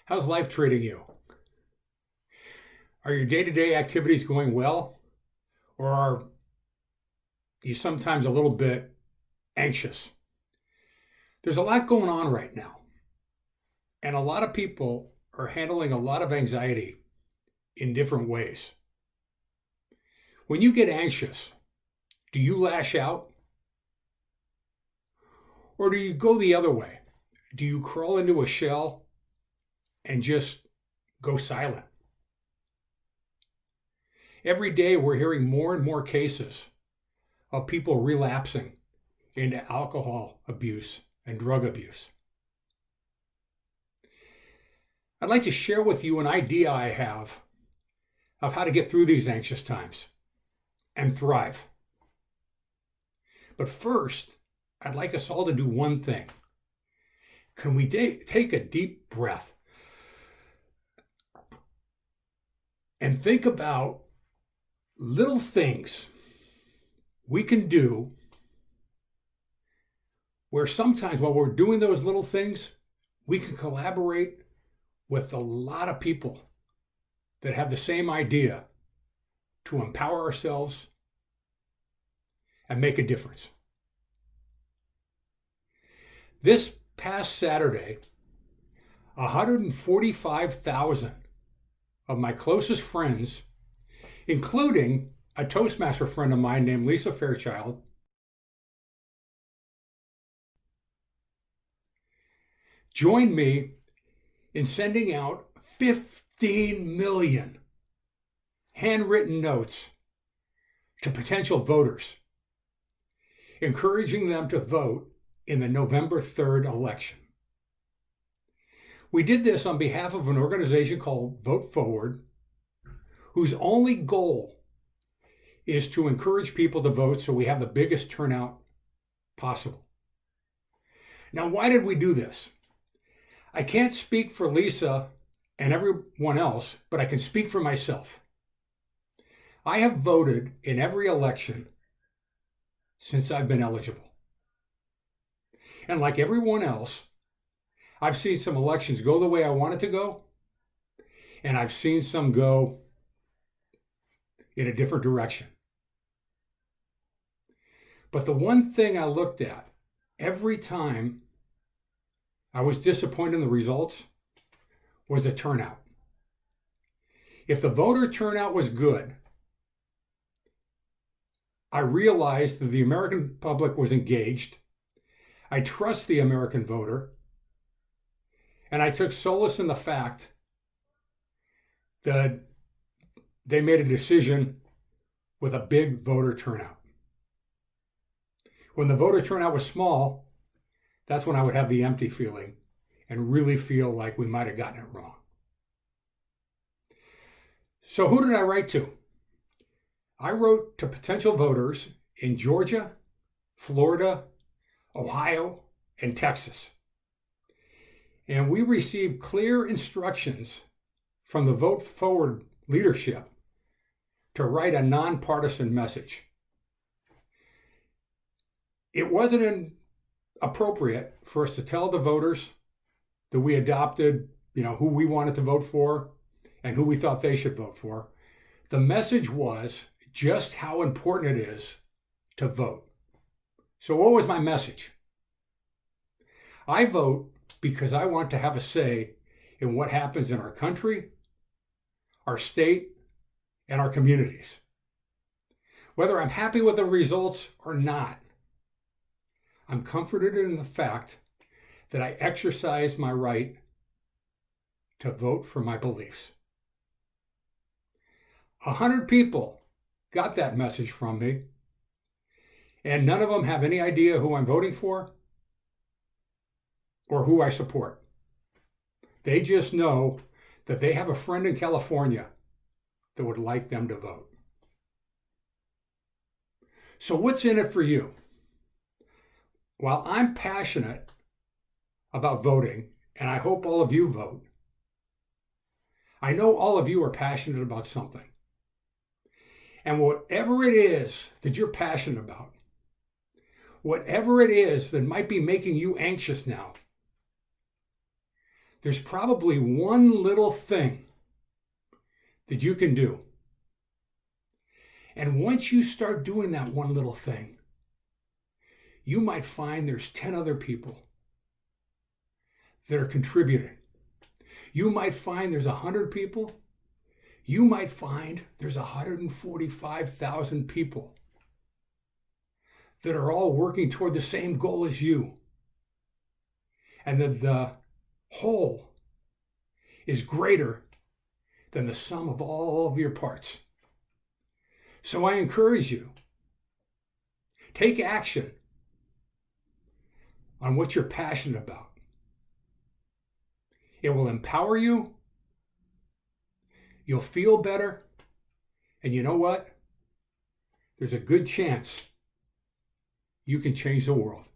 How's life treating you? Are your day-to-day activities going well? Or are you sometimes a little bit anxious? There's a lot going on right now, and a lot of people are handling a lot of anxiety in different ways. When you get anxious, do you lash out? Or do you go the other way? Do you crawl into a shell and just go silent? Every day we're hearing more and more cases of people relapsing into alcohol abuse and drug abuse. I'd like to share with you an idea I have of how to get through these anxious times and thrive. But first, I'd like us all to do one thing. Can we take a deep breath and think about little things we can do where sometimes while we're doing those little things, we can collaborate with a lot of people that have the same idea to empower ourselves and make a difference. This past Saturday, 145,000 of my closest friends, including a Toastmaster friend of mine named Lisa Fairchild, joined me in sending out 15 million handwritten notes to potential voters, encouraging them to vote in the November 3rd election. We did this on behalf of an organization called Vote Forward, whose only goal is to encourage people to vote so we have the biggest turnout possible. Now, why did we do this? I can't speak for Lisa and everyone else, but I can speak for myself. I have voted in every election since I've been eligible. And like everyone else, I've seen some elections go the way I want it to go, and I've seen some go in a different direction. But the one thing I looked at every time I was disappointed in the results was the turnout. If the voter turnout was good, I realized that the American public was engaged. I trust the American voter, and I took solace in the fact that they made a decision with a big voter turnout. When the voter turnout was small, that's when I would have the empty feeling and really feel like we might have gotten it wrong. So who did I write to? I wrote to potential voters in Georgia, Florida, Ohio, and Texas. And we received clear instructions from the Vote Forward leadership to write a nonpartisan message. It wasn't appropriate for us to tell the voters that we adopted, who we wanted to vote for and who we thought they should vote for. The message was just how important it is to vote. So what was my message? I vote because I want to have a say in what happens in our country, our state, and our communities. Whether I'm happy with the results or not, I'm comforted in the fact that I exercise my right to vote for my beliefs. 100 people got that message from me, and none of them have any idea who I'm voting for or who I support. They just know that they have a friend in California that would like them to vote. So what's in it for you? While I'm passionate about voting, and I hope all of you vote, I know all of you are passionate about something. And whatever it is that you're passionate about, whatever it is that might be making you anxious now, there's probably one little thing that you can do. And once you start doing that one little thing, you might find there's 10 other people that are contributing. You might find there's 100 people. You might find there's 145,000 people that are all working toward the same goal as you. And that the whole is greater than the sum of all of your parts. So I encourage you, take action on what you're passionate about. It will empower you. You'll feel better. And you know what? There's a good chance you can change the world.